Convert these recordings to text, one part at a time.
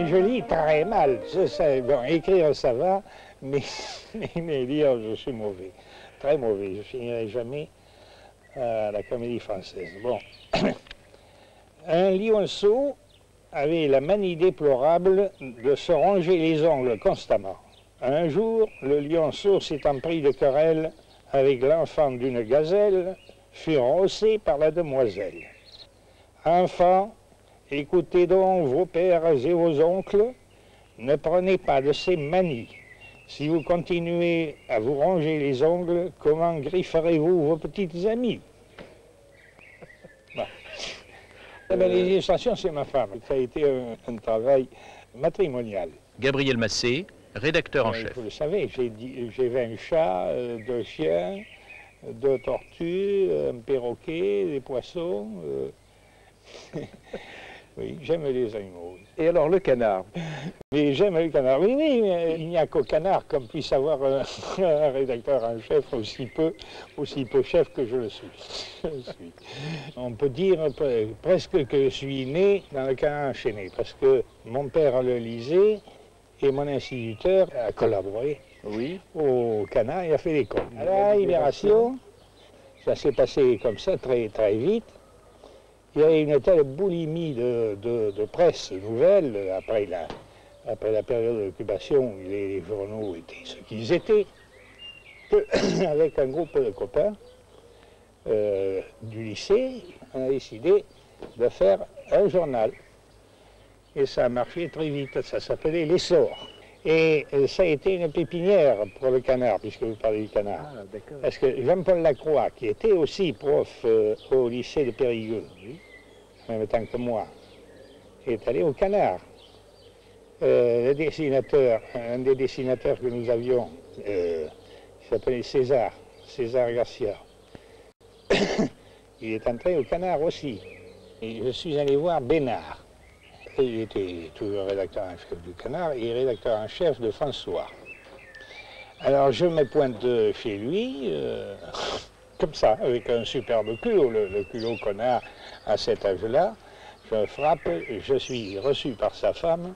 Mais je lis très mal. Je sais, bon, écrire ça va, mais lire, je suis mauvais. Très mauvais. Je ne finirai jamais à la Comédie Française. Bon. Un lionceau avait la manie déplorable de se ronger les ongles constamment. Un jour, le lionceau s'étant pris de querelle avec l'enfant d'une gazelle, fut rossé par la demoiselle. Enfant, écoutez donc vos pères et vos oncles, ne prenez pas de ces manies. Si vous continuez à vous ronger les ongles, comment grifferez-vous vos petites amies? Bon. Les illustrations, c'est ma femme. Ça a été un travail matrimonial. Gabriel Massé, rédacteur en chef. Vous le savez, j'ai 20 chats, 2 chiens, 2 tortues, un perroquet, des poissons. Oui, j'aime les animaux. Et alors le canard? Mais j'aime le canard. Oui, oui, mais il n'y a qu'au canard qu'on puisse avoir un rédacteur en chef aussi peu chef que je le suis. On peut dire presque que je suis né dans le Canard enchaîné, parce que mon père le lisait et mon instituteur a collaboré au Canard et a fait des comptes. À la Libération, ça s'est passé comme ça très, très vite. Il y avait une telle boulimie de presse nouvelle après la période d'occupation, les journaux étaient ce qu'ils étaient, qu'avec un groupe de copains du lycée, on a décidé de faire un journal. Et ça a marché très vite, ça s'appelait L'Essor. Et ça a été une pépinière pour le canard, puisque vous parlez du canard. Ah, d'accord. Parce que Jean-Paul Lacroix, qui était aussi prof au lycée de Périgueux, en même temps que moi, est allé au canard. Le dessinateur, un des dessinateurs que nous avions, qui s'appelait César Garcia, il est entré au canard aussi. Et je suis allé voir Bénard. Il était toujours rédacteur en chef du canard et rédacteur en chef de François. Alors je me pointe chez lui, comme ça, avec un superbe culot, le culot qu'on a à cet âge-là. Je frappe, je suis reçu par sa femme,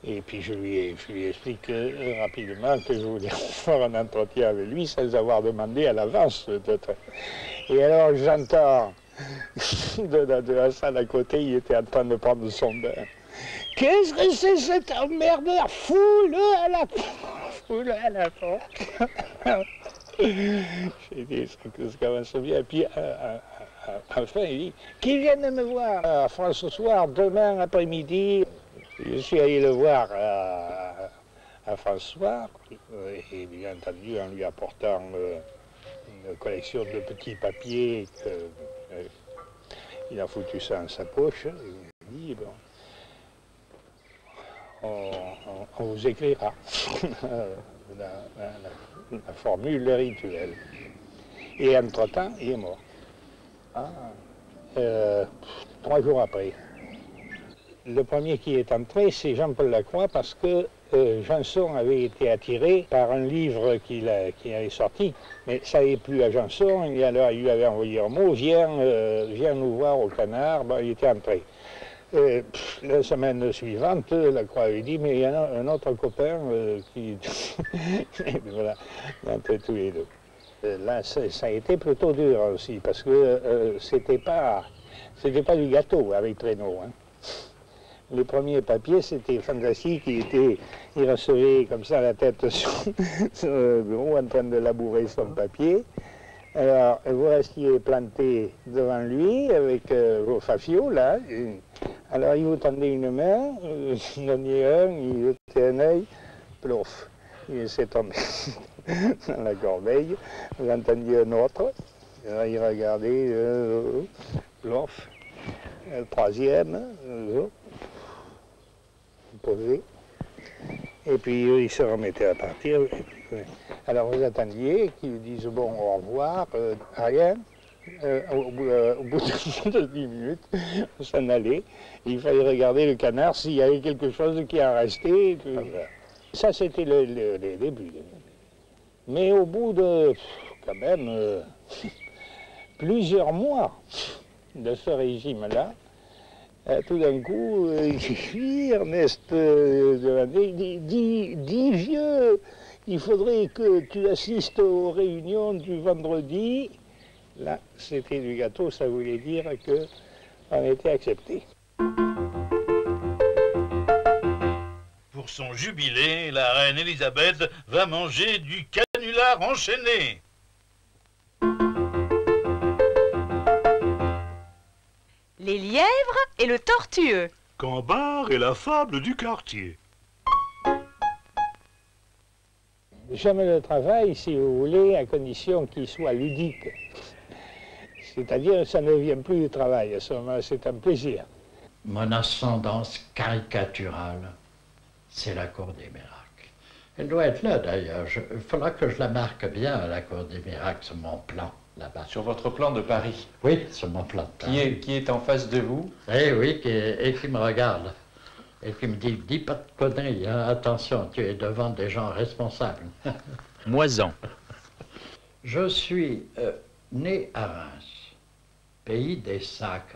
et puis je lui explique rapidement que je voulais faire un entretien avec lui sans avoir demandé à l'avance. Et alors j'entends de la salle à côté, il était en train de prendre son bain. Qu'est-ce que c'est cet emmerdeur? Fous-le à la porte. J'ai dit, ça commence bien. Et puis, enfin, il dit, qu'il vienne me voir à France ce soir, demain après-midi. Je suis allé le voir à François, et bien entendu, en lui apportant une collection de petits papiers. Il a foutu ça dans sa poche. Et il m'a dit, bon, on vous écrira la formule, le rituel. Et entre-temps, il est mort. 3 jours après. Le premier qui est entré, c'est Jean-Paul Lacroix, parce que Janson avait été attiré par un livre qu'il avait sorti, mais ça n'allait plus à Janson, et alors il lui avait envoyé un mot, viens nous voir au canard, ben, il était entré. La semaine suivante, Lacroix avait dit, mais il y en a un autre copain qui... Et voilà, entre tous les deux. Là, ça a été plutôt dur aussi, parce que c'était pas du gâteau avec Traîneau. Hein. Le premier papier, c'était fantastique, il recevait comme ça la tête sur le bureau en train de labourer son papier. Alors, vous restiez planté devant lui avec vos fafios, là. Alors, il vous tendait une main, vous donniez un, il jetait un œil, plouf, il s'est tombé dans la corbeille. Vous entendiez un autre, alors, il regardait, plouf, le troisième, posé, et puis il se remettait à partir. Alors vous attendiez qu'ils disent bon au revoir, rien. Au bout de 10 minutes, on s'en allait. Il fallait regarder le canard s'il y avait quelque chose qui en restait. Ça c'était le début. Mais au bout de quand même plusieurs mois de ce régime-là, tout d'un coup, Ernest dit vieux, il faudrait que tu assistes aux réunions du vendredi. Là, c'était du gâteau, ça voulait dire qu'on était accepté. Pour son jubilé, la reine Elisabeth va manger du canular enchaîné. Les lièvres et le tortueux. Cambar et la fable du quartier. J'aime le travail, si vous voulez, à condition qu'il soit ludique. C'est-à-dire, ça ne vient plus du travail, à ce moment, c'est un plaisir. Mon ascendance caricaturale, c'est la Cour des miracles. Elle doit être là d'ailleurs. Il faudra que je la marque bien à la Cour des miracles, sur mon plan là-bas. Sur votre plan de Paris. Oui, sur mon plan de Paris. Qui est en face de vous. Eh oui, et qui me regarde. Et qui me dit, dis pas de conneries, hein, attention, tu es devant des gens responsables. Moisan. Je suis né à Reims, pays des sacs.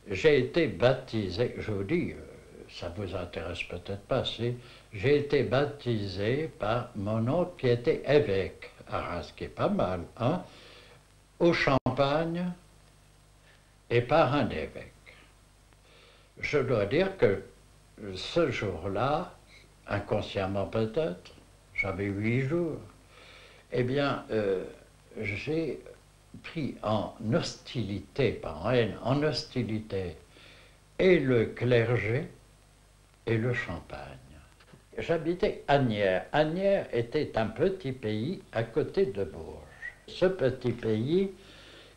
J'ai été baptisé, je vous dis, ça vous intéresse peut-être pas, j'ai été baptisé par mon oncle qui était évêque à Reims, qui est pas mal, hein, au Champagne, et par un évêque. Je dois dire que ce jour-là, inconsciemment peut-être, j'avais 8 jours, eh bien, j'ai pris en hostilité, pas en haine, en hostilité, et le clergé et le Champagne. J'habitais Asnières. Asnières était un petit pays à côté de Bourges. Ce petit pays,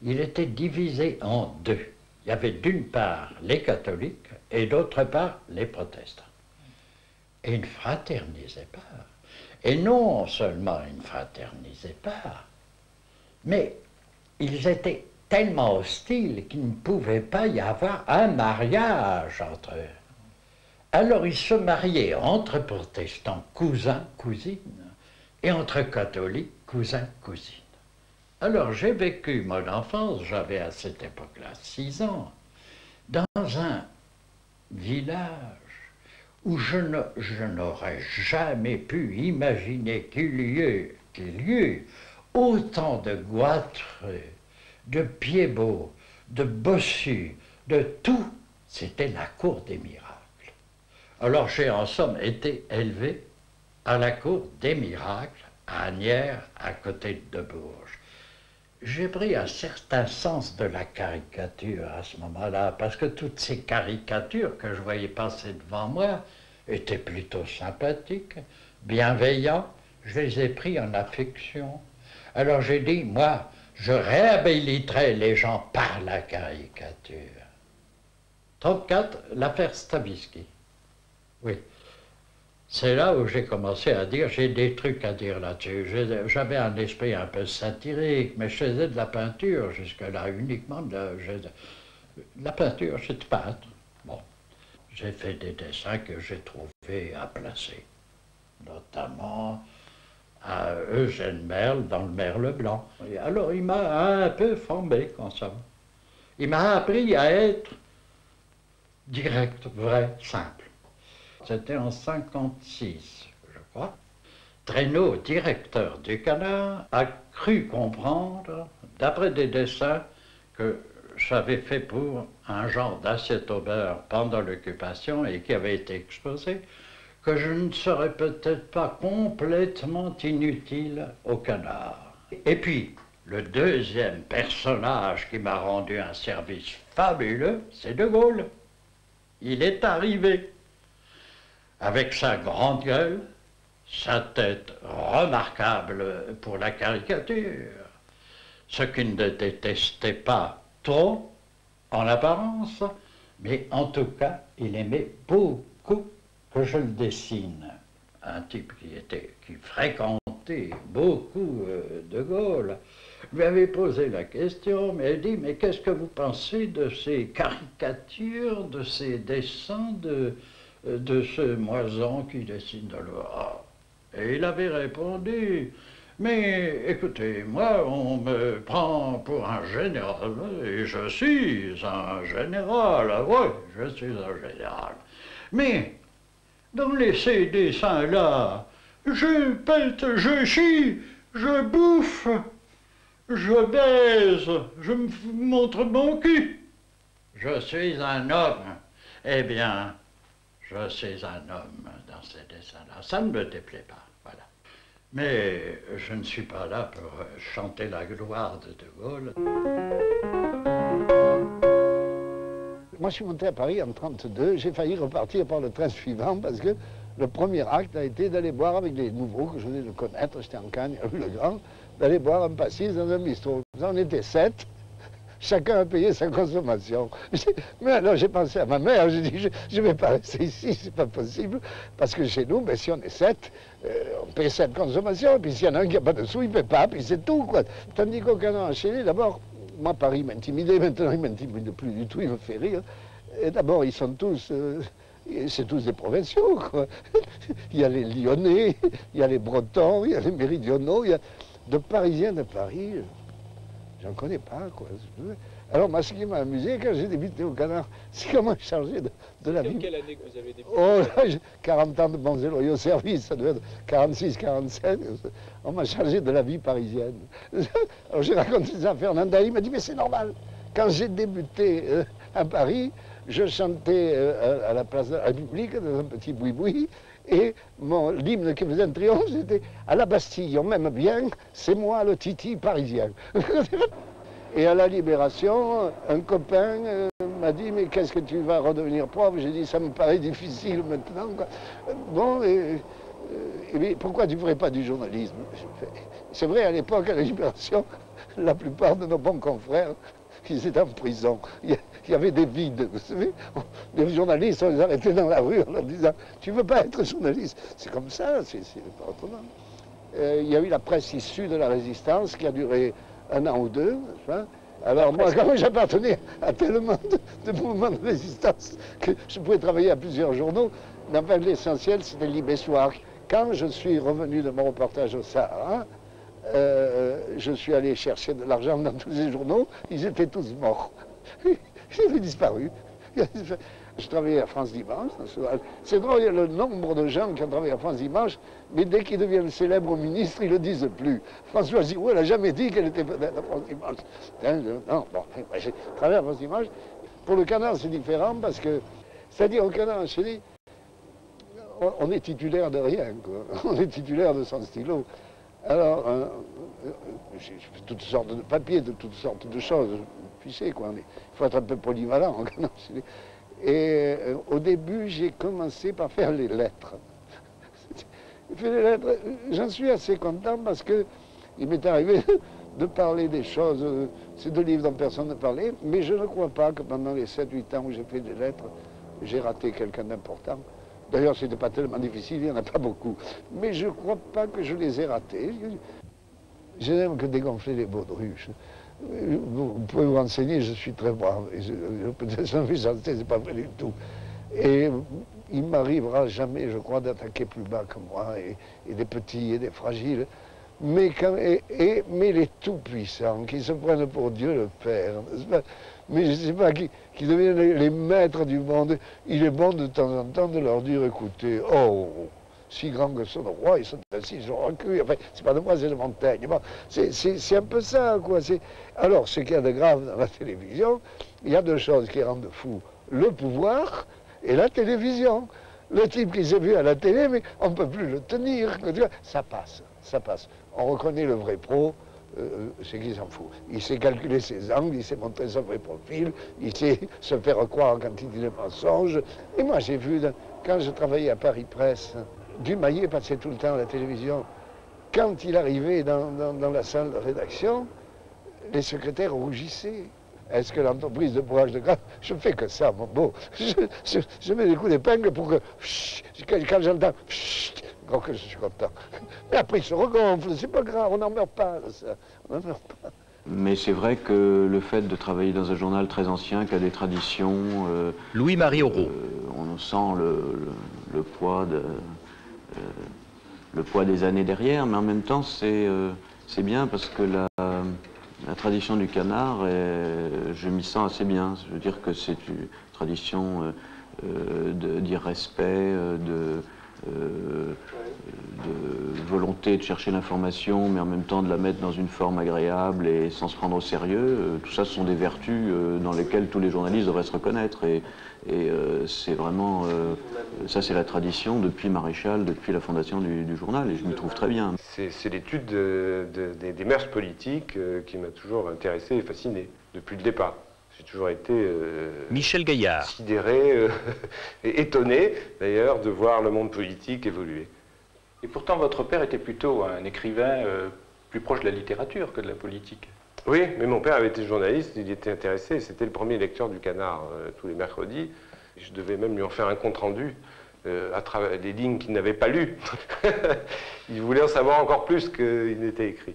il était divisé en deux. Il y avait d'une part les catholiques et d'autre part les protestants. Et ils ne fraternisaient pas. Et non seulement ils ne fraternisaient pas, mais ils étaient tellement hostiles qu'il ne pouvait pas y avoir un mariage entre eux. Alors ils se mariaient entre protestants, cousins, cousines, et entre catholiques, cousins, cousines. Alors j'ai vécu mon enfance, j'avais à cette époque-là 6 ans, dans un village où je n'aurais jamais pu imaginer qu'il y eût autant de goitres, de pieds-beaux, de bossus, de tout. C'était la cour des miracles. Alors j'ai en somme été élevé à la cour des miracles, à Asnières, à côté de Bourges. J'ai pris un certain sens de la caricature à ce moment-là, parce que toutes ces caricatures que je voyais passer devant moi étaient plutôt sympathiques, bienveillants. Je les ai pris en affection. Alors j'ai dit, moi, je réhabiliterai les gens par la caricature. 34, l'affaire Stavisky. Oui. C'est là où j'ai commencé à dire, j'ai des trucs à dire là-dessus. J'avais un esprit un peu satirique, mais je faisais de la peinture jusque-là, uniquement de la peinture, j'étais peintre. Bon, j'ai fait des dessins que j'ai trouvés à placer, notamment à Eugène Merle dans le Merle Blanc. Et alors il m'a un peu formé, comme ça. Il m'a appris à être direct, vrai, simple. C'était en 56, je crois. Traîneau, directeur du Canard, a cru comprendre, d'après des dessins que j'avais fait pour un genre d'assiette au beurre pendant l'occupation et qui avait été exposé, que je ne serais peut-être pas complètement inutile au Canard. Et puis, le deuxième personnage qui m'a rendu un service fabuleux, c'est De Gaulle. Il est arrivé avec sa grande gueule, sa tête remarquable pour la caricature, ce qu'il ne détestait pas trop en apparence, mais en tout cas, il aimait beaucoup que je le dessine. Un type qui fréquentait beaucoup De Gaulle lui avait posé la question, mais il dit, mais qu'est-ce que vous pensez de ces caricatures, de ces dessins de ce Moisan qui dessine de l'or? Et il avait répondu, Mais écoutez, moi, on me prend pour un général, et je suis un général, oui, je suis un général. Mais, dans ces dessins-là, je pète, je chie, je bouffe, je baise, je me montre mon cul. Je suis un homme. Eh bien, je suis un homme dans ces dessins-là. Ça ne me déplaît pas, voilà. Mais je ne suis pas là pour chanter la gloire de De Gaulle. Moi, je suis monté à Paris en 1932. J'ai failli repartir par le train suivant parce que le premier acte a été d'aller boire avec les nouveaux que je venais de connaître. J'étais en Cagne, rue Le Grand, d'aller boire un pastis dans un bistrot. On était 7. Chacun a payé sa consommation. Mais alors j'ai pensé à ma mère, j'ai dit je ne vais pas rester ici, c'est pas possible, parce que chez nous, ben, si on est 7, on paye 7 consommations, et puis s'il y en a un qui n'a pas de sous, il ne paie pas, puis c'est tout, quoi. Tandis qu'au Canard enchaîné, d'abord, moi Paris m'intimidait, maintenant il m'intimide plus du tout, il me fait rire. Et d'abord, ils sont tous, c'est tous des provinciaux, quoi. Il y a les Lyonnais, il y a les Bretons, il y a les Méridionaux, il y a de Parisiens de Paris. J'en connais pas, quoi. Alors, moi, ce qui m'a amusé quand j'ai débuté au Canard, c'est comment changer de la vie. Quelle année que vous avez débuté? Oh, là, 40 ans de bons et loyaux services, ça devait être 46, 47. On m'a chargé de la vie parisienne. Alors, j'ai raconté ça à Fernanda, il m'a dit, mais c'est normal. Quand j'ai débuté à Paris, je chantais à la place de la République, dans un petit boui-boui, et l'hymne qui faisait un triomphe, c'était à la Bastille, on m'aime bien, c'est moi le Titi parisien. Et à la Libération, un copain m'a dit, mais qu'est-ce que tu vas redevenir prof? J'ai dit, ça me paraît difficile maintenant, quoi. Bon, et pourquoi tu ne ferais pas du journalisme? C'est vrai, à l'époque, à la Libération, la plupart de nos bons confrères, ils étaient en prison. Il y avait des vides, vous savez. Les journalistes, on les arrêtait dans la rue en leur disant « Tu ne veux pas être journaliste ?» C'est comme ça, c'est pas autrement. Il y a eu la presse issue de la Résistance qui a duré 1 an ou 2. Alors moi, quand j'appartenais à tellement de mouvements de résistance que je pouvais travailler à plusieurs journaux, mais enfin, l'essentiel, c'était Libé-Soir. Quand je suis revenu de mon reportage au Sahara, je suis allé chercher de l'argent dans tous les journaux, ils étaient tous morts. Ils avaient disparu. Je travaillais à France Dimanche. C'est drôle, il y a le nombre de gens qui ont travaillé à France Dimanche, mais dès qu'ils deviennent célèbres ministres, ils ne le disent plus. François Giroud, elle n'a jamais dit qu'elle était peut-être à France Dimanche. Non, bon, j'ai travaillé à France Dimanche. Pour le Canard, c'est différent parce que, c'est-à-dire au Canard enchaîné, on est titulaire de rien, quoi. On est titulaire de son stylo. Alors, j'ai fait toutes sortes de papiers, de toutes sortes de choses. Tu sais, quoi. Il faut être un peu polyvalent au Canard enchaîné. Et au début, j'ai commencé par faire les lettres. J'en suis assez content parce qu'il m'est arrivé de parler des choses. C'est 2 livres dont personne ne parlait, mais je ne crois pas que pendant les 7-8 ans où j'ai fait des lettres, j'ai raté quelqu'un d'important. D'ailleurs, ce n'était pas tellement difficile, il n'y en a pas beaucoup. Mais je ne crois pas que je les ai ratés. Je n'aime que dégonfler les baudruches. Vous pouvez vous renseigner, je suis très brave. Peut-être que je suis chanté, c'est pas vrai du tout. Et il ne m'arrivera jamais, je crois, d'attaquer plus bas que moi, et des petits et des fragiles. Mais les tout-puissants, qui se prennent pour Dieu le Père, mais je ne sais pas, qui deviennent les maîtres du monde, il est bon de temps en temps de leur dire, écoutez, oh, si grand que sont le roi, ils sont assis sur un cul. Enfin, c'est pas de moi, c'est de Montaigne. Bon, c'est un peu ça, quoi. Alors, ce qu'il y a de grave dans la télévision, il y a 2 choses qui rendent fou. Le pouvoir et la télévision. Le type qui s'est vu à la télé, mais on ne peut plus le tenir. Ça passe, ça passe. On reconnaît le vrai pro, c'est qu'il s'en fout. Il sait calculer ses angles, il sait montrer son vrai profil, il sait se faire croire quand il dit des mensonges. Et moi, j'ai vu, quand je travaillais à Paris Presse, Dumayet passait tout le temps à la télévision. Quand il arrivait dans la salle de rédaction, les secrétaires rougissaient. Est-ce que l'entreprise de bourrage de grappe, je fais que ça, mon beau. Je mets des coups d'épingle pour que, quand j'entends, donc je suis content. Mais après, il se regonfle, c'est pas grave, on n'en meurt pas, ça. On n'en meurt pas. Mais c'est vrai que le fait de travailler dans un journal très ancien, qui a des traditions... Louis-Marie Aurault. On sent le poids le poids des années derrière, mais en même temps, c'est bien parce que la tradition du canard, je m'y sens assez bien. Je veux dire que c'est une tradition d'irrespect, de volonté de chercher l'information, mais en même temps de la mettre dans une forme agréable et sans se prendre au sérieux. Tout ça, ce sont des vertus dans lesquelles tous les journalistes devraient se reconnaître. Et c'est vraiment, ça c'est la tradition depuis Maréchal, depuis la fondation du journal, et je m'y trouve très bien. C'est l'étude des mœurs politiques qui m'a toujours intéressé et fasciné, depuis le départ. J'ai toujours été Michel Gaillard. Sidéré et étonné, d'ailleurs, de voir le monde politique évoluer. Et pourtant, votre père était plutôt un écrivain plus proche de la littérature que de la politique. Oui, mais mon père avait été journaliste, il était intéressé, c'était le premier lecteur du Canard tous les mercredis. Je devais même lui en faire un compte-rendu à travers des lignes qu'il n'avait pas lues. Il voulait en savoir encore plus qu'il n'était écrit.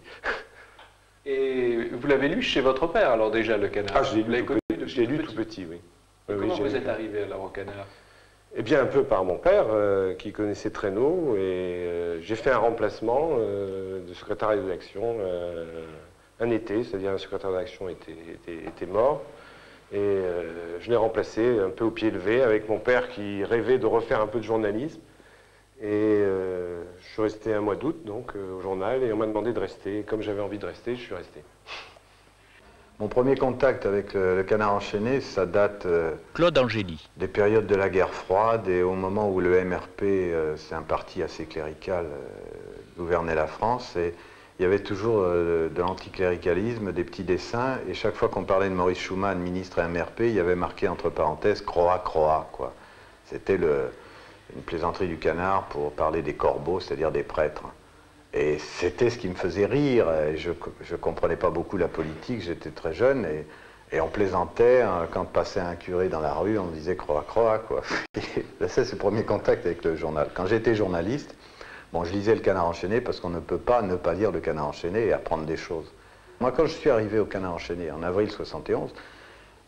Et vous l'avez lu chez votre père, alors déjà, le Canard? Ah, je l'ai lu tout petit, oui. Comment vous êtes arrivé alors au Canard? Eh bien, un peu par mon père, qui connaissait Traîneau, et j'ai fait un remplacement de secrétaire de rédaction un été, c'est-à-dire un secrétaire de rédaction était mort, et je l'ai remplacé un peu au pied levé avec mon père qui rêvait de refaire un peu de journalisme. Et je suis resté un mois d'août donc au journal, et on m'a demandé de rester. Et comme j'avais envie de rester, je suis resté. Mon premier contact avec le Canard enchaîné, ça date Claude Angély. des périodes de la guerre froide et au moment où le MRP, c'est un parti assez clérical, gouvernait la France. Et il y avait toujours de l'anticléricalisme, des petits dessins, et chaque fois qu'on parlait de Maurice Schumann, ministre et MRP, il y avait marqué entre parenthèses « Croix, Croix », quoi. C'était une plaisanterie du Canard pour parler des corbeaux, c'est-à-dire des prêtres. Et c'était ce qui me faisait rire. Et je ne comprenais pas beaucoup la politique, j'étais très jeune, et on plaisantait. Hein, quand passait un curé dans la rue, on me disait « Croix, Croix », quoi. Ça, c'est le premier contact avec le journal. Quand j'étais journaliste, bon, je lisais le Canard enchaîné parce qu'on ne peut pas ne pas lire le Canard enchaîné et apprendre des choses. Moi, quand je suis arrivé au Canard enchaîné en avril 71,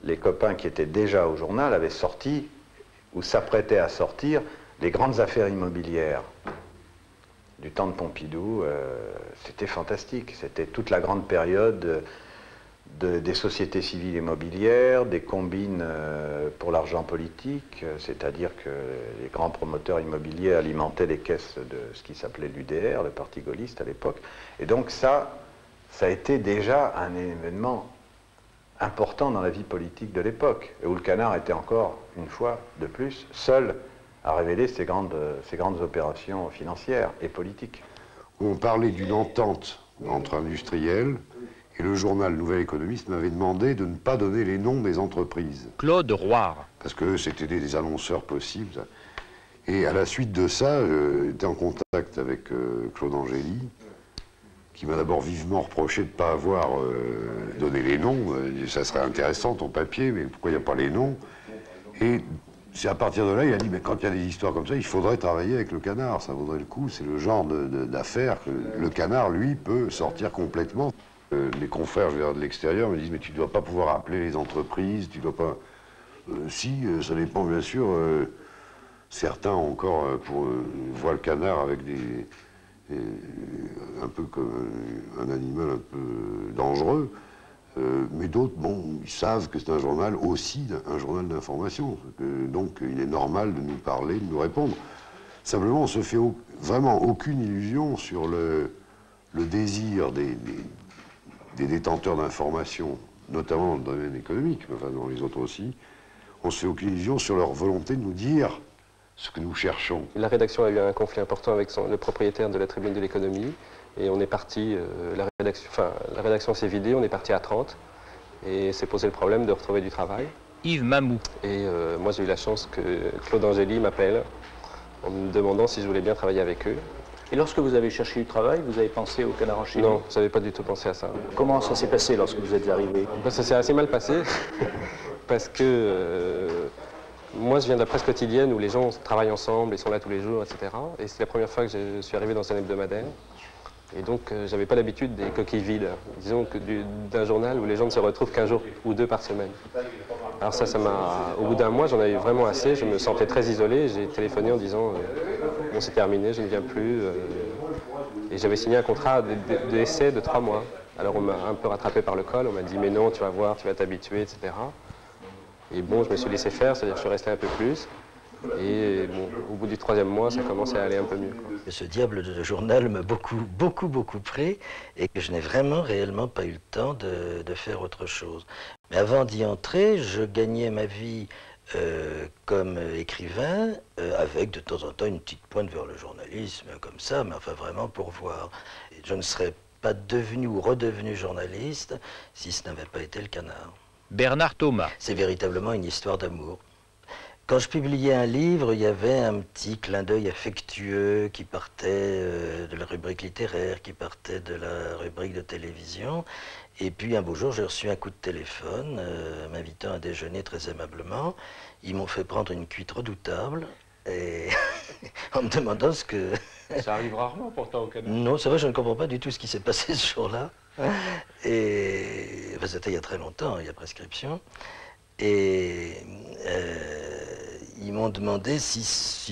les copains qui étaient déjà au journal avaient sorti, ou s'apprêtaient à sortir, les grandes affaires immobilières du temps de Pompidou. C'était fantastique. C'était toute la grande période des sociétés civiles immobilières, des combines pour l'argent politique, c'est-à-dire que les grands promoteurs immobiliers alimentaient les caisses de ce qui s'appelait l'UDR, le Parti gaulliste à l'époque. Et donc ça a été déjà un événement important dans la vie politique de l'époque, et où le Canard était encore, une fois de plus, seul à révéler ces grandes opérations financières et politiques. On parlait d'une entente entre industriels, et le journal Nouvel Économiste m'avait demandé de ne pas donner les noms des entreprises. Claude Roire. Parce que c'était des annonceurs possibles. Et à la suite de ça, j'étais en contact avec Claude Angély, qui m'a d'abord vivement reproché de ne pas avoir donné les noms. Ça serait intéressant, ton papier, mais pourquoi il n'y a pas les noms? Et c'est à partir de là, il a dit, mais quand il y a des histoires comme ça, il faudrait travailler avec le Canard, ça vaudrait le coup. C'est le genre d'affaires que le Canard, lui, peut sortir complètement. Les confrères, je veux dire, de l'extérieur me disent, mais tu ne dois pas pouvoir appeler les entreprises, tu ne dois pas... si, ça dépend bien sûr. Certains encore voient le Canard avec un peu comme un animal un peu dangereux. Mais d'autres, bon, ils savent que c'est un journal aussi, un journal d'information. Donc il est normal de nous parler, de nous répondre. Simplement, on ne se fait vraiment aucune illusion sur le désir des détenteurs d'informations, notamment dans le domaine économique, mais enfin dans les autres aussi. On ne se fait aucune illusion sur leur volonté de nous dire ce que nous cherchons. La rédaction a eu un conflit important avec le propriétaire de la Tribune de l'économie. Et on est parti, la rédaction s'est vidée, on est parti à 30. Et s'est posé le problème de retrouver du travail. Yves Mamou. Et moi j'ai eu la chance que Claude Angély m'appelle en me demandant si je voulais bien travailler avec eux. Et lorsque vous avez cherché du travail, vous avez pensé au Canard enchaîné? Non, je n'avais pas du tout pensé à ça. Comment ça s'est passé lorsque vous êtes arrivé? Ça s'est assez mal passé, parce que moi je viens de la presse quotidienne où les gens travaillent ensemble et sont là tous les jours, etc. Et c'est la première fois que je suis arrivé dans un hebdomadaire. Et donc j'avais pas l'habitude des coquilles vides, disons que d'un journal où les gens ne se retrouvent qu'un jour ou deux par semaine. Alors ça m'a... Au bout d'un mois, j'en avais vraiment assez, je me sentais très isolé, j'ai téléphoné en disant bon c'est terminé, je ne viens plus, Et j'avais signé un contrat d'essai de 3 mois. Alors on m'a un peu rattrapé par le col, on m'a dit mais non, tu vas voir, tu vas t'habituer, etc. Et bon, je me suis laissé faire, c'est-à-dire que je suis resté un peu plus. Et bon, au bout du 3e mois, ça commençait à aller un peu mieux, quoi. Ce diable de journal m'a beaucoup pris et que je n'ai vraiment réellement pas eu le temps de faire autre chose. Mais avant d'y entrer, je gagnais ma vie comme écrivain, avec de temps en temps une petite pointe vers le journalisme, comme ça, mais enfin vraiment pour voir. Et je ne serais pas devenu ou redevenu journaliste si ce n'avait pas été le Canard. Bernard Thomas. C'est véritablement une histoire d'amour. Quand je publiais un livre, il y avait un petit clin d'œil affectueux qui partait de la rubrique littéraire, qui partait de la rubrique de télévision. Et puis un beau jour, j'ai reçu un coup de téléphone, m'invitant à déjeuner très aimablement. Ils m'ont fait prendre une cuite redoutable, et en me demandant ce que... Ça arrive rarement pourtant au Canada. Non, c'est vrai, je ne comprends pas du tout ce qui s'est passé ce jour-là. Et enfin, c'était il y a très longtemps, il y a prescription. Et ils m'ont demandé si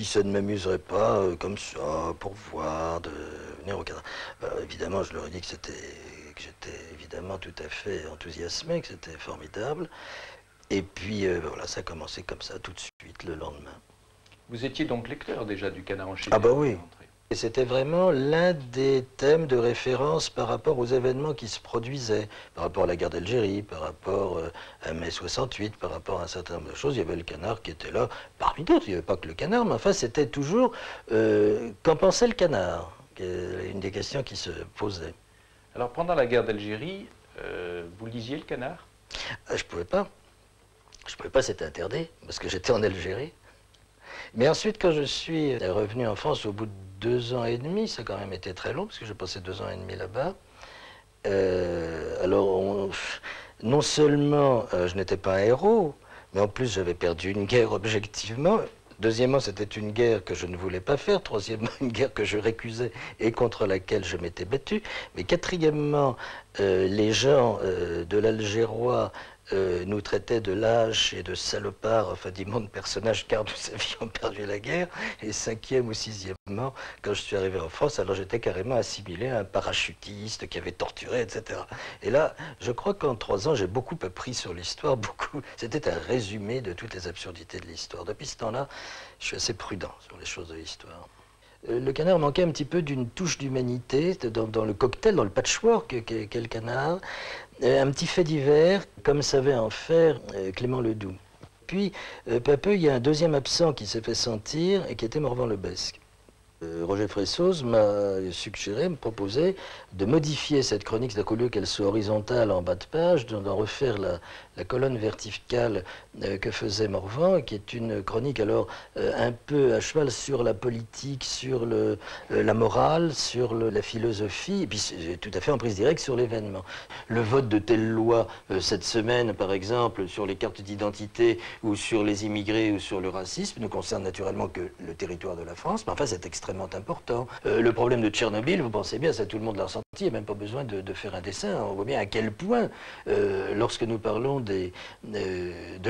ça ne m'amuserait pas, comme ça, pour voir, de venir au Canada. Évidemment, je leur ai dit que j'étais évidemment tout à fait enthousiasmé, que c'était formidable. Et puis, voilà, ça a commencé comme ça, tout de suite, le lendemain. Vous étiez donc lecteur déjà du Canard enchaîné? Ah bah oui. Et c'était vraiment l'un des thèmes de référence par rapport aux événements qui se produisaient, par rapport à la guerre d'Algérie, par rapport à mai 68, par rapport à un certain nombre de choses. Il y avait le Canard qui était là, parmi d'autres. Il n'y avait pas que le Canard, mais enfin, c'était toujours qu'en pensait le Canard, une des questions qui se posaient. Alors, pendant la guerre d'Algérie, vous lisiez le Canard? Je pouvais pas. Je pouvais pas, c'était interdit, parce que j'étais en Algérie. Mais ensuite, quand je suis revenu en France au bout de 2 ans et demi, ça a quand même été très long, parce que j'ai passé 2 ans et demi là-bas. Alors, non seulement je n'étais pas un héros, mais en plus j'avais perdu une guerre objectivement. Deuxièmement, c'était une guerre que je ne voulais pas faire. Troisièmement, une guerre que je récusais et contre laquelle je m'étais battu. Mais quatrièmement, les gens de l'Algérois nous traitaient de lâches et de salopards, enfin d'immondes personnages, car nous avions perdu la guerre. Et 5e ou 6e, quand je suis arrivé en France, alors j'étais carrément assimilé à un parachutiste qui avait torturé, etc. Et là, je crois qu'en 3 ans, j'ai beaucoup appris sur l'histoire, beaucoup. C'était un résumé de toutes les absurdités de l'histoire. Depuis ce temps-là, je suis assez prudent sur les choses de l'histoire. Le Canard manquait un petit peu d'une touche d'humanité dans le cocktail, dans le patchwork qu'est le Canard. Un petit fait divers, comme savait en faire Clément Ledoux. Puis, peu à peu, il y a un deuxième absent qui s'est fait sentir et qui était Morvan-Lebesgue. Roger Fressoz m'a suggéré, me proposait de modifier cette chronique, c'est-à-dire qu'au lieu qu'elle soit horizontale en bas de page, d'en refaire la colonne verticale que faisait Morvan, qui est une chronique alors un peu à cheval sur la politique, sur la morale, sur la philosophie, et puis tout à fait en prise directe sur l'événement. Le vote de telle loi cette semaine, par exemple, sur les cartes d'identité ou sur les immigrés ou sur le racisme, ne concerne naturellement que le territoire de la France, mais enfin c'est extrêmement important. Le problème de Tchernobyl, vous pensez bien, ça tout le monde l'a ressenti, il n'y a même pas besoin de faire un dessin. On voit bien à quel point, lorsque nous parlons de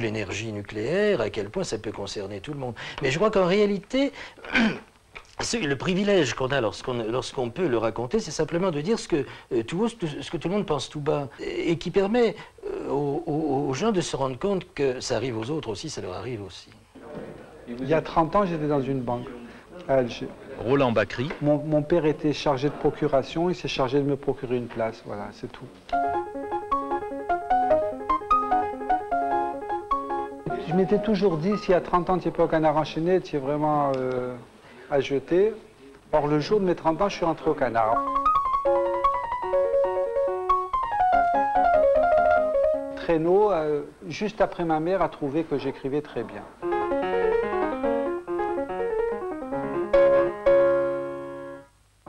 l'énergie nucléaire, à quel point ça peut concerner tout le monde. Mais je crois qu'en réalité, le privilège qu'on a lorsqu'on peut le raconter, c'est simplement de dire ce que tout le monde pense tout bas, et qui permet aux gens de se rendre compte que ça arrive aux autres aussi, ça leur arrive aussi. Il y a 30 ans, j'étais dans une banque à Alger. Roland Bacry. Mon père était chargé de procuration, il s'est chargé de me procurer une place, voilà, c'est tout. Je m'étais toujours dit, s'il y a 30 ans tu n'es pas au Canard enchaîné, tu es vraiment à jeter. Or, le jour de mes 30 ans, je suis rentré au Canard. Traîneau, juste après ma mère, a trouvé que j'écrivais très bien.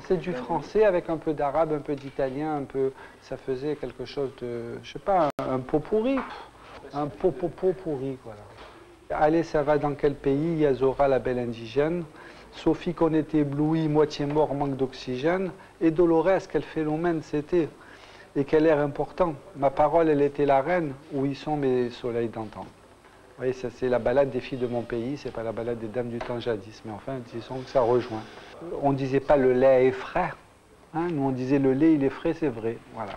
C'est du français avec un peu d'arabe, un peu d'italien, un peu... Ça faisait quelque chose de... Je sais pas, un pot pourri. Un pot pourri, voilà. Allez, ça va dans quel pays? Il y a Zora, la belle indigène. Sophie qu'on était éblouie, moitié mort, manque d'oxygène. Et Dolores, quel phénomène c'était. Et quel air important. Ma parole, elle était la reine. Où y sont mes soleils d'antan? Vous voyez, ça c'est la balade des filles de mon pays, c'est pas la balade des dames du temps jadis. Mais enfin, disons que ça rejoint. On ne disait pas le lait est frais, Hein, nous, on disait le lait, il est frais, c'est vrai. Voilà.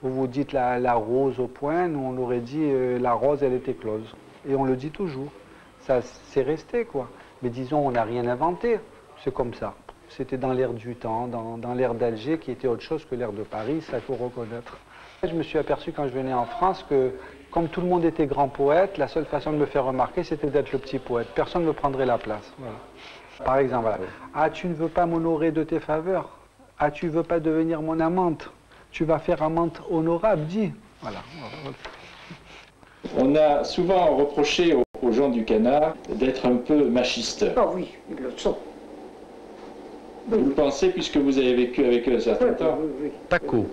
Vous dites la rose au point, nous, on aurait dit la rose, elle était close. Et on le dit toujours. Ça, c'est resté, quoi. Mais disons, on n'a rien inventé. C'est comme ça. C'était dans l'air du temps, dans l'air d'Alger, qui était autre chose que l'air de Paris, ça, il faut reconnaître. Je me suis aperçu quand je venais en France que, comme tout le monde était grand poète, la seule façon de me faire remarquer, c'était d'être le petit poète. Personne ne me prendrait la place. Voilà. Par exemple, voilà. Ah, tu ne veux pas m'honorer de tes faveurs? Ah, tu ne veux pas devenir mon amante? Tu vas faire amante honorable, dis. Voilà. On a souvent reproché aux gens du Canard d'être un peu machistes. Ah oui, ils le sont. Vous le pensez puisque vous avez vécu avec eux un certain temps? Paco.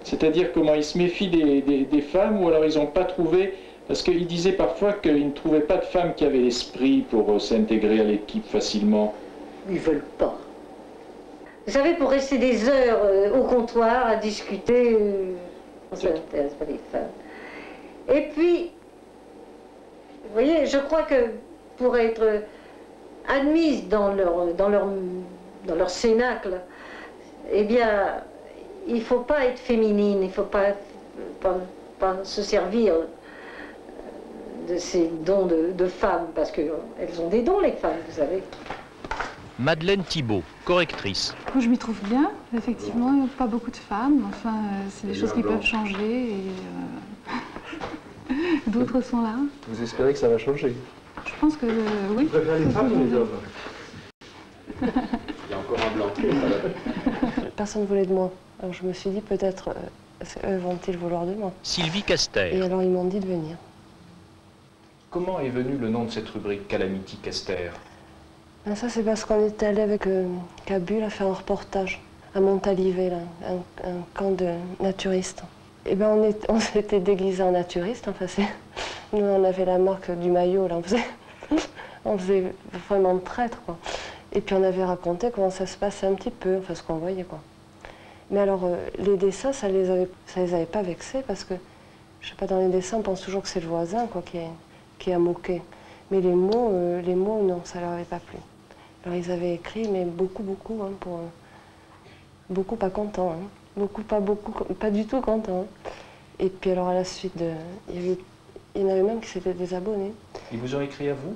C'est-à-dire comment ils se méfient des femmes ou alors ils n'ont pas trouvé... Parce qu'ils disaient parfois qu'ils ne trouvaient pas de femmes qui avaient l'esprit pour s'intégrer à l'équipe facilement. Ils ne veulent pas. Vous savez, pour rester des heures au comptoir à discuter, ça n'intéresse pas les femmes. Et puis, vous voyez, je crois que pour être admise dans leur cénacle, eh bien, il ne faut pas être féminine, il ne faut pas se servir de ces dons de femmes, parce qu'elles ont des dons, les femmes, vous savez. Madeleine Thibault, correctrice. Moi, je m'y trouve bien, effectivement, pas beaucoup de femmes, enfin, c'est des choses qui peuvent changer, et d'autres sont là. Vous espérez que ça va changer? Je pense que oui. Vous préférez les femmes ou les hommes? Il y a encore un blanc. Personne ne voulait de moi. Alors je me suis dit peut-être, eux vont-ils vouloir de moi? Sylvie Caster. Et alors ils m'ont dit de venir. Comment est venu le nom de cette rubrique Calamity Caster? Ben ça c'est parce qu'on était allé avec Cabul à faire un reportage à Montalivet, là, un camp de naturistes. Et ben on s'était déguisés en naturistes, enfin nous on avait la marque du maillot, là, on faisait vraiment traître, quoi. Et puis on avait raconté comment ça se passait un petit peu, enfin ce qu'on voyait, quoi. Mais alors les dessins, ça les avait pas vexés parce que, je sais pas, dans les dessins on pense toujours que c'est le voisin, quoi, qui a moqué. Mais les mots non, ça leur avait pas plu. Alors ils avaient écrit, mais beaucoup, hein, pour beaucoup pas contents, hein. Pas du tout contents. Hein. Et puis alors à la suite, il y en avait même qui s'étaient désabonnés. Ils vous ont écrit à vous?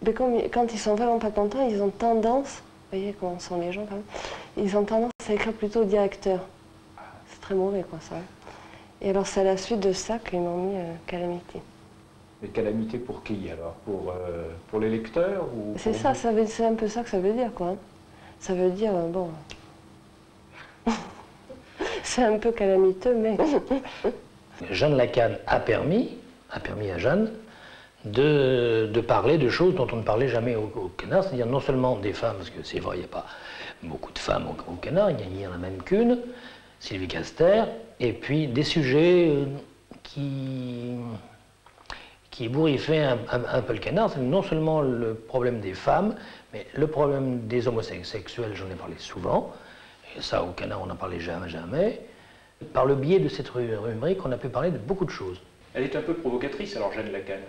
Mais quand ils sont vraiment pas contents, ils ont tendance, vous voyez comment sont les gens quand même, ils ont tendance à écrire plutôt au directeur. C'est très mauvais, quoi, ça. Et alors c'est à la suite de ça qu'ils m'ont mis Calamité. Mais Calamité pour qui alors? Pour les lecteurs ou? C'est ça, c'est un peu ça que ça veut dire, quoi. Ça veut dire, bon... c'est un peu calamiteux, mais... Jeanne Lacan a permis à Jeanne de parler de choses dont on ne parlait jamais au Canard, c'est-à-dire non seulement des femmes, parce que c'est vrai, il n'y a pas beaucoup de femmes au Canard, il n'y en a même qu'une, Sylvie Caster, et puis des sujets qui ébouriffaient un peu le Canard, c'est non seulement le problème des femmes, mais le problème des homosexuels, j'en ai parlé souvent, et ça au Canard on n'en parlait jamais. Par le biais de cette rubrique, on a pu parler de beaucoup de choses. Elle est un peu provocatrice alors, Jeanne Lacan?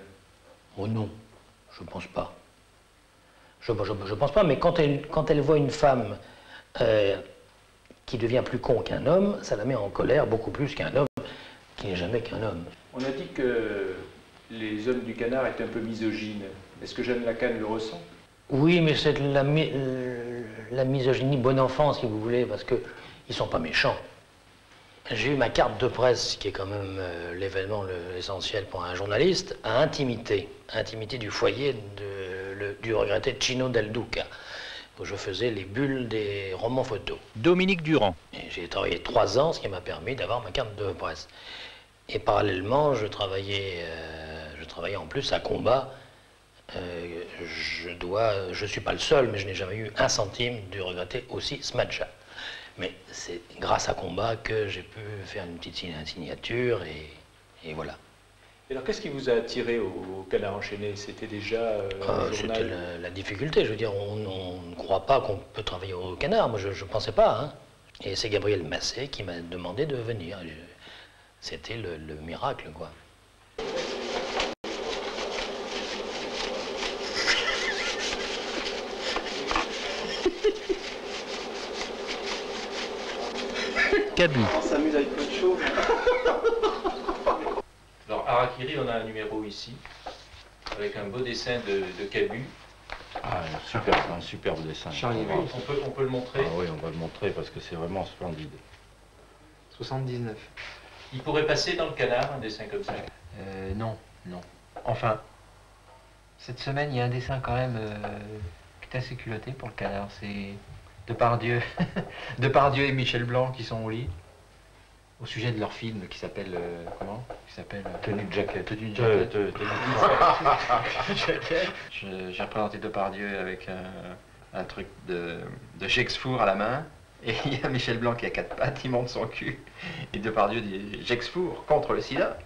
Oh non, je pense pas. Je pense pas, mais quand elle voit une femme qui devient plus con qu'un homme, ça la met en colère beaucoup plus qu'un homme qui n'est jamais qu'un homme. On a dit que les hommes du Canard étaient un peu misogynes. Est-ce que Jeanne Lacan le ressent? Oui, mais c'est la misogynie bon enfant, si vous voulez, parce qu'ils ne sont pas méchants. J'ai eu ma carte de presse, qui est quand même l'événement essentiel pour un journaliste, à Intimité du foyer du regretté Cino Del Duca, où je faisais les bulles des romans photos. Dominique Durand. J'ai travaillé 3 ans, ce qui m'a permis d'avoir ma carte de presse. Et parallèlement, je travaillais en plus à Combat. Je suis pas le seul, mais je n'ai jamais eu 1 centime du regretté aussi Smadja. Mais c'est grâce à Combat que j'ai pu faire une petite signature et voilà. Et alors qu'est-ce qui vous a attiré au Canard enchaîné? C'était déjà C'était la difficulté, je veux dire, on ne croit pas qu'on peut travailler au Canard, moi je ne pensais pas. Hein. Et c'est Gabriel Massé qui m'a demandé de venir. C'était le miracle, quoi. Cabu. On s'amuse avec peu de choses. Alors, Harakiri, on a un numéro ici, avec un beau dessin de Cabu. Ah, un superbe dessin. Charlie, on peut le montrer. Ah oui, on va le montrer parce que c'est vraiment splendide. 79. Il pourrait passer dans le Canard, un dessin comme ça? Non. Enfin, cette semaine, il y a un dessin quand même qui est assez culotté pour le Canard. C'est Depardieu. Depardieu et Michel Blanc qui sont au lit, au sujet de leur film qui s'appelle, comment? Qui s'appelle Tenue de jaquette. Tenue de jaquette. J'ai représenté Depardieu avec un truc de Gexfour à la main. Et il y a Michel Blanc qui a 4 pattes, il monte son cul. Et Depardieu dit « Gexfour contre le sida ».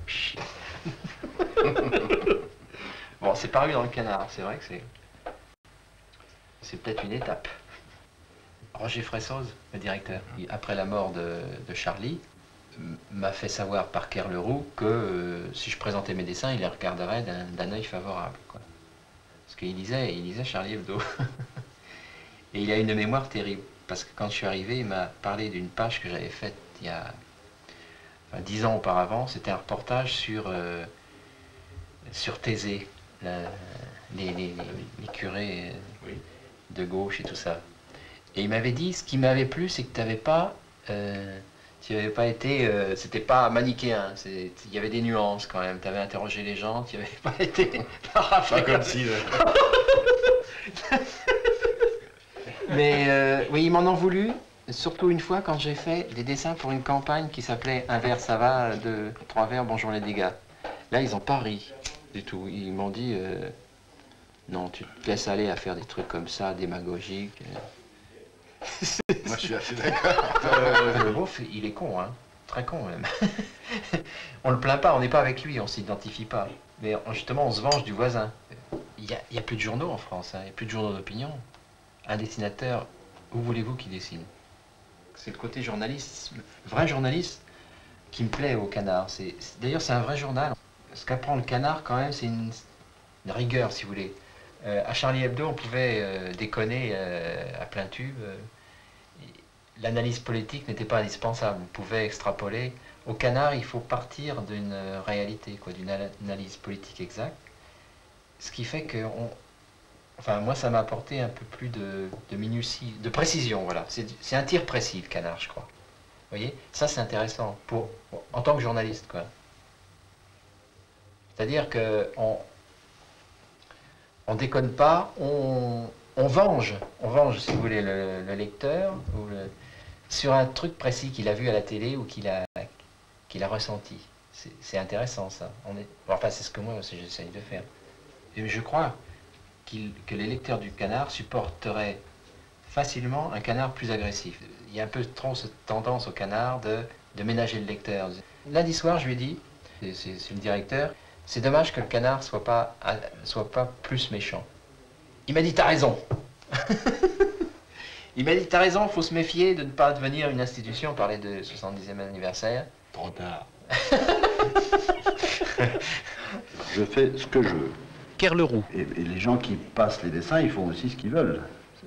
Bon, c'est paru dans le Canard, c'est vrai que c'est peut-être une étape. Roger Fressoz, le directeur, après la mort de Charlie, m'a fait savoir par Kerleroux que si je présentais mes dessins, il les regarderait d'un œil favorable, quoi. Parce qu'il lisait Charlie Hebdo. Et il a une mémoire terrible. Parce que quand je suis arrivé, il m'a parlé d'une page que j'avais faite il y a 10 ans auparavant. C'était un reportage sur Thésée, les curés de gauche et tout ça. Et il m'avait dit, ce qui m'avait plu, c'est que tu n'avais pas été, c'était pas manichéen, il y avait des nuances quand même. Tu avais interrogé les gens, tu n'avais pas été Pas comme si. Mais oui, ils m'en ont voulu, surtout une fois quand j'ai fait des dessins pour une campagne qui s'appelait Un verre ça va, 3 verres, bonjour les dégâts. Là, ils n'ont pas ri du tout. Ils m'ont dit, non, tu te laisses aller à faire des trucs comme ça, démagogiques. Moi, je suis assez d'accord. Le beauf, il est con, hein, très con même. On le plaint pas, on n'est pas avec lui, on s'identifie pas. Mais justement, on se venge du voisin. Il y a plus de journaux en France, hein, il n'y a plus de journaux d'opinion. Un dessinateur, où voulez-vous qu'il dessine? C'est le côté journaliste, vrai journaliste, qui me plaît au Canard. D'ailleurs, c'est un vrai journal. Ce qu'apprend le Canard, quand même, c'est une rigueur, si vous voulez. À Charlie Hebdo, on pouvait déconner à plein tube. L'analyse politique n'était pas indispensable. On pouvait extrapoler. Au Canard, il faut partir d'une réalité, d'une analyse politique exacte. Ce qui fait que enfin, moi, ça m'a apporté un peu plus de minutie, de précision, voilà. C'est un tir précis, le Canard, je crois. Vous voyez? Ça, c'est intéressant, en tant que journaliste, quoi. C'est-à-dire qu'on déconne pas, on venge, si vous voulez, le lecteur, sur un truc précis qu'il a vu à la télé ou qu'il a ressenti. C'est intéressant, ça. Enfin, c'est ce que moi aussi, j'essaye de faire. Et je crois que les lecteurs du Canard supporteraient facilement un Canard plus agressif. Il y a un peu trop cette tendance au Canard de ménager le lecteur. Lundi soir, je lui ai dit, c'est le directeur, c'est dommage que le Canard soit pas plus méchant. Il m'a dit, t'as raison. Il m'a dit, t'as raison, faut se méfier de ne pas devenir une institution. On parlait de 70e anniversaire. Trop tard. Je fais ce que je veux. Kerleroux. Et les gens qui passent les dessins, ils font aussi ce qu'ils veulent.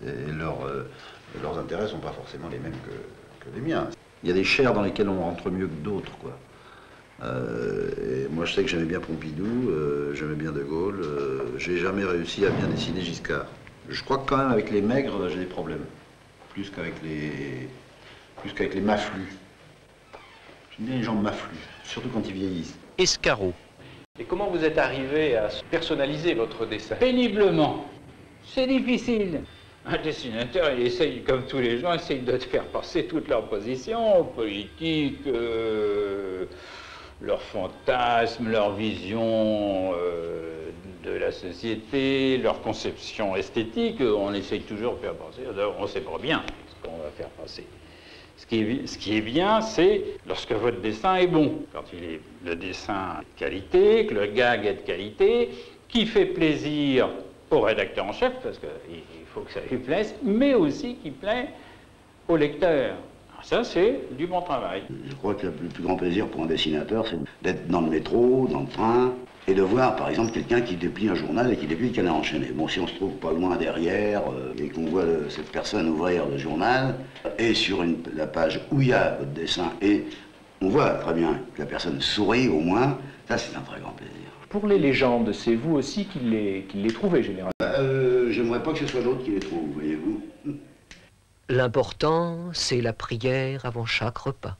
Et leurs intérêts ne sont pas forcément les mêmes que les miens. Il y a des chairs dans lesquelles on rentre mieux que d'autres, quoi. Et moi, je sais que j'aimais bien Pompidou, j'aimais bien De Gaulle. J'ai jamais réussi à bien dessiner Giscard. Je crois que quand même, avec les maigres, j'ai des problèmes. Plus qu'avec les maflus. J'aime bien les gens maflus, surtout quand ils vieillissent. Escarot. Et comment vous êtes arrivé à personnaliser votre dessin? Péniblement. C'est difficile. Un dessinateur, il essaye, comme tous les gens, essaye de te faire passer toutes leurs positions politiques, leurs fantasmes, leur vision de la société, leur conception esthétique. On essaye toujours de faire passer. On ne sait pas bien ce qu'on va faire passer. Ce qui est bien, c'est lorsque votre dessin est bon. Quand le dessin est de qualité, que le gag est de qualité, qui fait plaisir au rédacteur en chef, parce qu'il faut que ça lui plaise, mais aussi qui plaît au lecteur. Ça, c'est du bon travail. Je crois que le plus grand plaisir pour un dessinateur, c'est d'être dans le métro, dans le train, et de voir, par exemple, quelqu'un qui déplie un journal et qui déplie le canard enchaîné. Bon, si on se trouve pas loin derrière et qu'on voit cette personne ouvrir le journal, et sur la page où il y a votre dessin, et on voit très bien que la personne sourit au moins, ça c'est un très grand plaisir. Pour les légendes, c'est vous aussi qui les trouvez généralement? J'aimerais pas que ce soit l'autre qui les trouve, voyez-vous. L'important, c'est la prière avant chaque repas.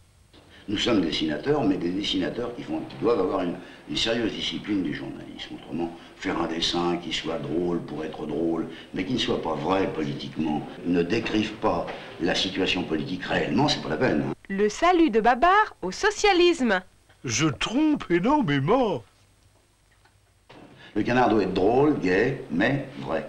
Nous sommes dessinateurs, mais des dessinateurs qui doivent avoir une sérieuse discipline du journalisme. Autrement, faire un dessin qui soit drôle pour être drôle, mais qui ne soit pas vrai politiquement, ne décrive pas la situation politique réellement, c'est pas la peine. Hein. Le salut de Babar au socialisme. Je trompe énormément. Le canard doit être drôle, gai, mais vrai.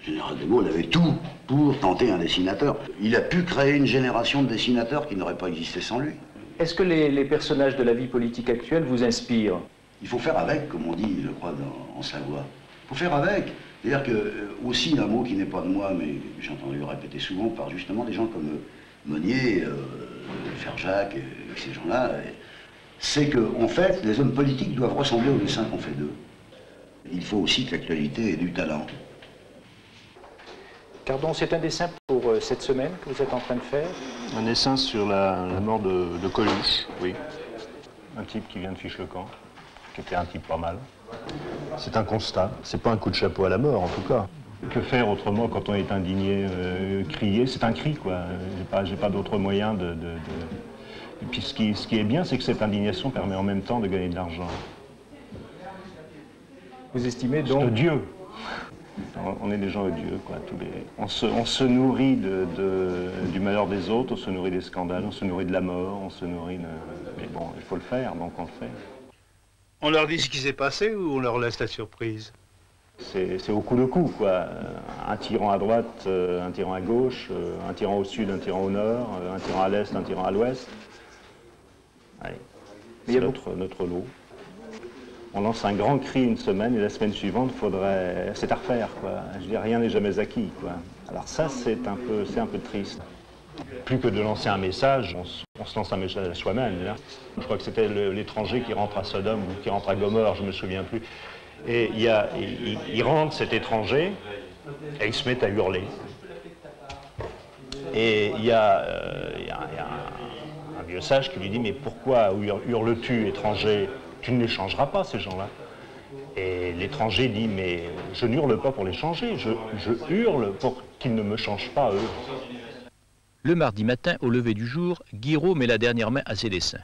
Le général de Gaulle avait tout pour tenter un dessinateur. Il a pu créer une génération de dessinateurs qui n'aurait pas existé sans lui. Est-ce que les personnages de la vie politique actuelle vous inspirent? Il faut faire avec, comme on dit, je crois, en Savoie. Il faut faire avec. C'est-à-dire que, aussi, un mot qui n'est pas de moi, mais que j'ai entendu répéter souvent par justement des gens comme Monnier, Ferjacques, et ces gens-là, c'est qu'en fait, les hommes politiques doivent ressembler au dessin qu'on fait d'eux. Il faut aussi que l'actualité ait du talent. Cardon, c'est un dessin pour cette semaine que vous êtes en train de faire? Un dessin sur la mort de Coluche, oui. Un type qui vient de Fiche-le-Camp, qui était un type pas mal. C'est un constat, c'est pas un coup de chapeau à la mort en tout cas. Que faire autrement quand on est indigné? Crier, c'est un cri quoi. J'ai pas d'autre moyen de... Et puis ce qui est bien, c'est que cette indignation permet en même temps de gagner de l'argent. Vous estimez donc... C'est Dieu. On est des gens odieux, quoi. On se nourrit du malheur des autres, on se nourrit des scandales, on se nourrit de la mort, on se nourrit de... Mais bon, il faut le faire, donc on le fait. On leur dit ce qui s'est passé ou on leur laisse la surprise? C'est au coup de coup, quoi. Un tyran à droite, un tyran à gauche, un tyran au sud, un tyran au nord, un tyran à l'est, un tyran à l'ouest. C'est notre lot. On lance un grand cri une semaine et la semaine suivante, c'est à refaire, quoi. Je veux dire, rien n'est jamais acquis, quoi. Alors ça, c'est un peu triste. Plus que de lancer un message, on se lance un message à soi-même. Là. Je crois que c'était l'étranger qui rentre à Sodome ou qui rentre à Gomorrhe, je me souviens plus. Et il rentre, cet étranger, et il se met à hurler. Et il y a un vieux sage qui lui dit « Mais pourquoi hurles-tu, étranger ? Tu ne les changeras pas, ces gens-là. » Et l'étranger dit « Mais je n'hurle pas pour les changer, je hurle pour qu'ils ne me changent pas, eux. » Le mardi matin, au lever du jour, Guiraud met la dernière main à ses dessins.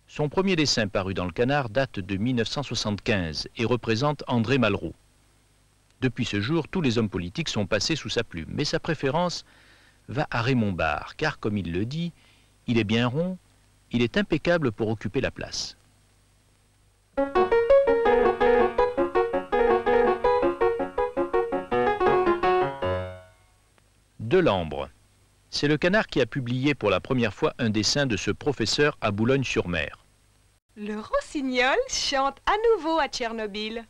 Son premier dessin paru dans le Canard date de 1975 et représente André Malraux. Depuis ce jour, tous les hommes politiques sont passés sous sa plume, mais sa préférence va à Raymond Barre, car comme il le dit, il est bien rond, il est impeccable pour occuper la place. Delambre. C'est le Canard qui a publié pour la première fois un dessin de ce professeur à Boulogne-sur-Mer. Le rossignol chante à nouveau à Tchernobyl.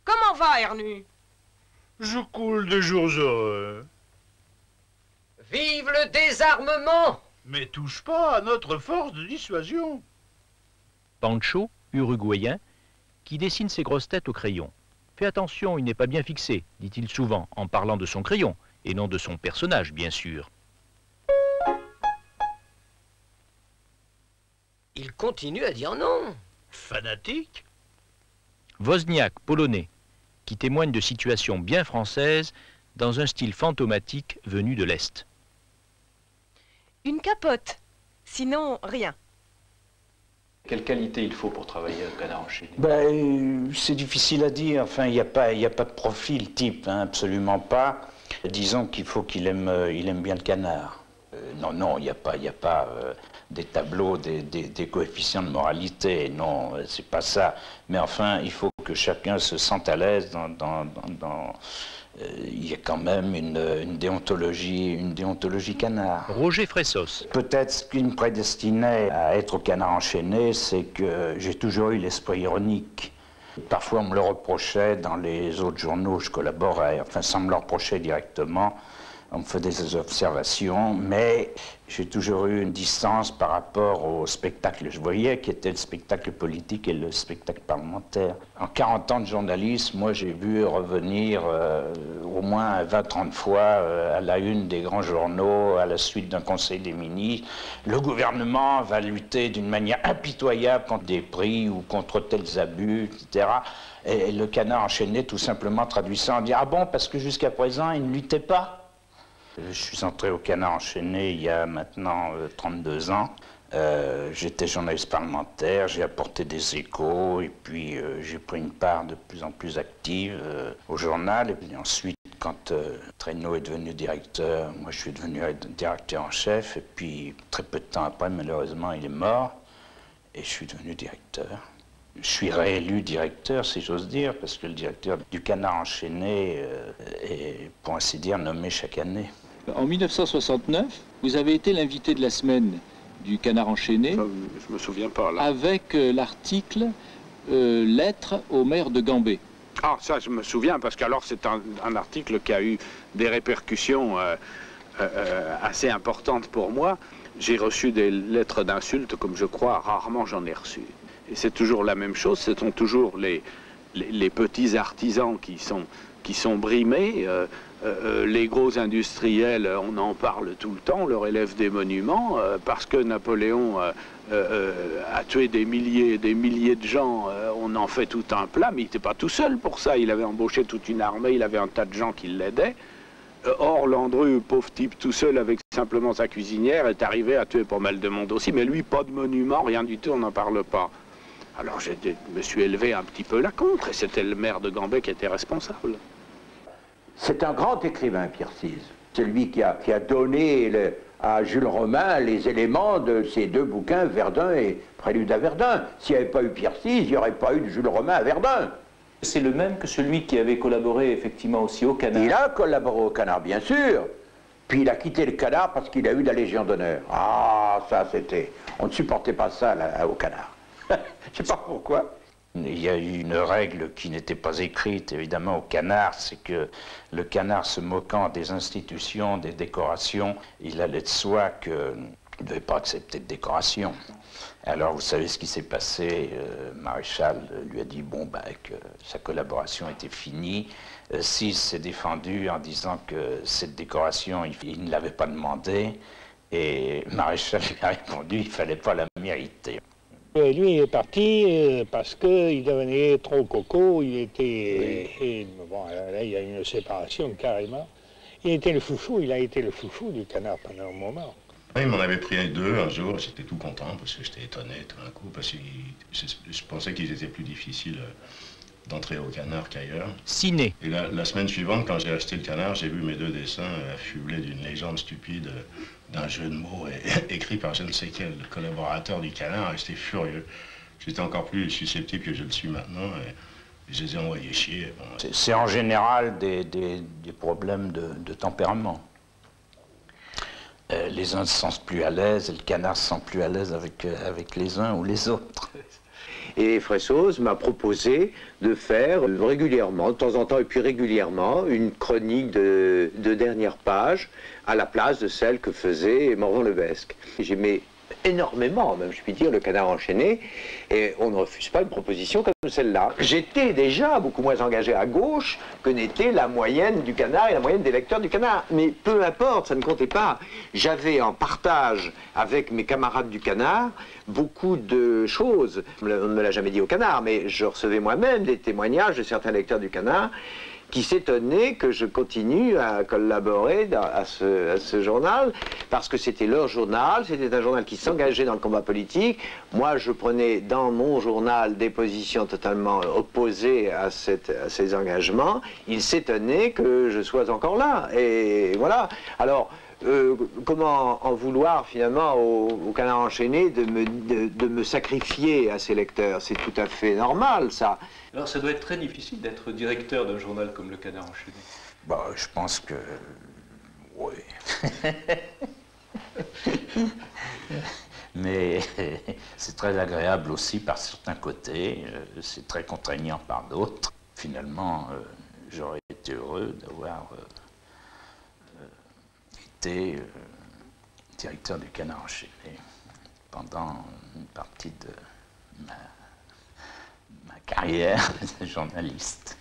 Comment va, Ernu? Je coule de jours heureux. Vive le désarmement! Mais touche pas à notre force de dissuasion. Pancho, uruguayen, qui dessine ses grosses têtes au crayon. Fais attention, il n'est pas bien fixé, dit-il souvent, en parlant de son crayon, et non de son personnage, bien sûr. Il continue à dire non. Fanatique. Wozniak, polonais, qui témoigne de situations bien françaises dans un style fantomatique venu de l'Est. Une capote, sinon rien. Quelle qualité il faut pour travailler au Canard enchaîné? C'est difficile à dire. Enfin, il n'y a pas de profil type, hein, absolument pas. Disons qu'il faut qu'il aime bien le Canard. Non, il n'y a pas des tableaux, des coefficients de moralité. Non, c'est pas ça. Mais enfin, il faut que chacun se sente à l'aise il y a quand même une déontologie Canard. Roger Fressos. Peut-être ce qui me prédestinait à être au Canard enchaîné, c'est que j'ai toujours eu l'esprit ironique. Parfois, on me le reprochait dans les autres journaux où je collaborais, enfin, sans me le reprocher directement. On me fait des observations, mais j'ai toujours eu une distance par rapport au spectacle. Je voyais qui était le spectacle politique et le spectacle parlementaire. En 40 ans de journalisme, moi j'ai vu revenir au moins 20-30 fois à la une des grands journaux, à la suite d'un conseil des ministres. Le gouvernement va lutter d'une manière impitoyable contre des prix ou contre tels abus, etc. Et le Canard enchaîné tout simplement traduit ça en disant « Ah bon, parce que jusqu'à présent, il ne luttait pas ». Je suis entré au Canard enchaîné il y a maintenant 32 ans. J'étais journaliste parlementaire, j'ai apporté des échos et puis j'ai pris une part de plus en plus active au journal. Et puis ensuite, quand Traîneau est devenu directeur, moi je suis devenu directeur en chef. Et puis très peu de temps après, malheureusement, il est mort et je suis devenu directeur. Je suis réélu directeur, si j'ose dire, parce que le directeur du Canard enchaîné est, pour ainsi dire, nommé chaque année. En 1969, vous avez été l'invité de la semaine du Canard enchaîné. Ça, je me souviens pas, là. Avec l'article Lettre au maire de Gambé. Ah, ça, je me souviens, parce qu'alors c'est un article qui a eu des répercussions assez importantes pour moi. J'ai reçu des lettres d'insultes, comme je crois, rarement j'en ai reçu. Et c'est toujours la même chose, ce sont toujours les petits artisans qui sont brimés. Les gros industriels, on en parle tout le temps, leur élève des monuments, parce que Napoléon a tué des milliers de gens, on en fait tout un plat, mais il n'était pas tout seul pour ça, il avait embauché toute une armée, il avait un tas de gens qui l'aidaient. Or, Landru, pauvre type tout seul avec simplement sa cuisinière, est arrivé à tuer pas mal de monde aussi, mais lui, pas de monument, rien du tout, on n'en parle pas. Alors je me suis élevé un petit peu là contre, et c'était le maire de Gambé qui était responsable. C'est un grand écrivain, Pierre Cise. C'est lui qui a donné à Jules Romain les éléments de ses deux bouquins, Verdun et Prélude à Verdun. S'il n'y avait pas eu Pierre Cise, il n'y aurait pas eu de Jules Romain à Verdun. C'est le même que celui qui avait collaboré effectivement aussi au Canard. Il a collaboré au Canard, bien sûr. Puis il a quitté le Canard parce qu'il a eu la Légion d'honneur. Ah, ça c'était... On ne supportait pas ça là, au Canard. Je ne sais pas pourquoi. Il y a eu une règle qui n'était pas écrite, évidemment, au Canard, c'est que le Canard, se moquant des institutions, des décorations, il allait de soi qu'il ne devait pas accepter de décoration. Alors, vous savez ce qui s'est passé, Maréchal lui a dit, bon, ben, que sa collaboration était finie. Cise s'est défendu en disant que cette décoration, il ne l'avait pas demandée, et Maréchal lui a répondu, il ne fallait pas la mériter. Lui est parti parce qu'il devenait trop coco, il était... Oui. Bon, là, il y a une séparation carrément. Il était le chouchou, il a été le chouchou du Canard pendant un moment. Il m'en avait pris deux un jour, j'étais tout content parce que j'étais étonné tout d'un coup, parce que je pensais qu'ils étaient plus difficiles d'entrer au Canard qu'ailleurs. Ciné. Et la semaine suivante, quand j'ai acheté le Canard, j'ai vu mes deux dessins affublés d'une légende stupide, d'un jeu de mots écrit par je ne sais quel collaborateur du Canard, et j'étais furieux. J'étais encore plus susceptible que je le suis maintenant, et je les ai envoyés chier. Bon. C'est en général des problèmes de tempérament. Les uns se sentent plus à l'aise, et le Canard se sent plus à l'aise avec les uns ou les autres. Et Fressoz m'a proposé de faire régulièrement, de temps en temps et puis régulièrement, une chronique de dernière page à la place de celle que faisait Morvan-Lebesque. J'aimais énormément, même je puis dire, le Canard enchaîné, et on ne refuse pas une proposition comme celle-là. J'étais déjà beaucoup moins engagé à gauche que n'était la moyenne du Canard et la moyenne des lecteurs du Canard. Mais peu importe, ça ne comptait pas. J'avais en partage avec mes camarades du Canard beaucoup de choses. On ne me l'a jamais dit au Canard, mais je recevais moi-même des témoignages de certains lecteurs du Canard qui s'étonnaient que je continue à collaborer à ce journal, parce que c'était leur journal, c'était un journal qui s'engageait dans le combat politique. Moi, je prenais dans mon journal des positions totalement opposées à ces engagements. Ils s'étonnaient que je sois encore là, et voilà. Alors, comment en vouloir finalement au Canard enchaîné de me sacrifier à ses lecteurs? C'est tout à fait normal, ça. Alors ça doit être très difficile d'être directeur d'un journal comme le Canard enchaîné. Bah, je pense que... oui. Mais c'est très agréable aussi par certains côtés, c'est très contraignant par d'autres. Finalement, j'aurais été heureux d'avoir été directeur du Canard enchaîné pendant une partie de ma carrière de journaliste.